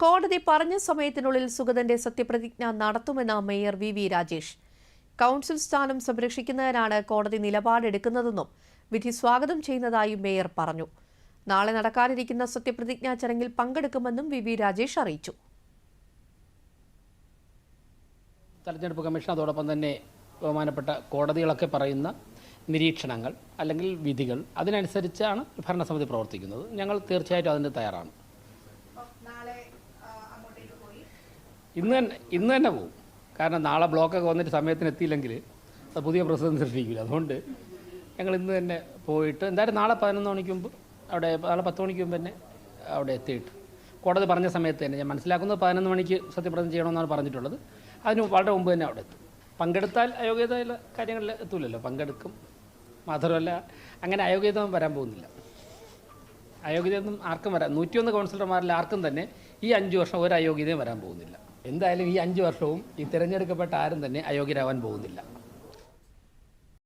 കോടതി പറഞ്ഞ സമയത്തിനുള്ളിൽ സുഗതന്റെ സത്യപ്രതിജ്ഞ നടത്തുമെന്ന് മേയർ വി രാജേഷ്. കൌൺസിൽ സ്ഥാനം സംരക്ഷിക്കുന്നതിനാണ് കോടതി നിലപാടെടുക്കുന്നതെന്നും വിധി സ്വാഗതം ചെയ്യുന്നതായും മേയർ പറഞ്ഞു. നാളെ നടക്കാനിരിക്കുന്ന സത്യപ്രതിജ്ഞാ ചടങ്ങിൽ പങ്കെടുക്കുമെന്നും വി രാജേഷ് അറിയിച്ചു. തെരഞ്ഞെടുപ്പ് കമ്മീഷൻ അതോടൊപ്പം തന്നെ ബഹുമാനപ്പെട്ട കോടതികളൊക്കെ പറയുന്ന നിരീക്ഷണങ്ങൾ അല്ലെങ്കിൽ വിധികൾ അതിനനുസരിച്ചാണ് ഭരണസമിതി പ്രവർത്തിക്കുന്നത്. ഞങ്ങൾ തീർച്ചയായിട്ടും അതിന് തയ്യാറാണ്. ഇന്ന് തന്നെ പോകും. കാരണം നാളെ ബ്ലോക്കൊക്കെ വന്നിട്ട് സമയത്തിന് എത്തിയില്ലെങ്കിൽ അത് പുതിയ പ്രസിഡന്റ് സൃഷ്ടിക്കില്ല. അതുകൊണ്ട് ഞങ്ങൾ ഇന്ന് തന്നെ പോയിട്ട് എന്തായാലും നാളെ 11 മണിക്ക് മുമ്പ് നാളെ 10 മണിക്ക് മുമ്പ് തന്നെ അവിടെ എത്തിയിട്ട് കോടതി പറഞ്ഞ സമയത്ത് തന്നെ ഞാൻ മനസ്സിലാക്കുന്നത് 11 മണിക്ക് സത്യപ്രതിജ്ഞ ചെയ്യണമെന്നാണ് പറഞ്ഞിട്ടുള്ളത്. അതിന് വളരെ മുമ്പ് തന്നെ അവിടെ എത്തും. പങ്കെടുത്താൽ അയോഗ്യതയുള്ള കാര്യങ്ങളിൽ എത്തൂലല്ലോ. പങ്കെടുക്കും. മാത്രമല്ല അങ്ങനെ അയോഗ്യത വരാൻ പോകുന്നില്ല. അയോഗ്യതയൊന്നും ആർക്കും വരാൻ 101 കൗൺസിലർമാരിൽ ആർക്കും തന്നെ ഈ 5 വർഷം ഒരു അയോഗ്യതയും വരാൻ പോകുന്നില്ല. എന്തായാലും ഈ 5 വർഷവും ഈ തിരഞ്ഞെടുക്കപ്പെട്ട ആരും തന്നെ അയോഗ്യരാവാൻ പോകുന്നില്ല.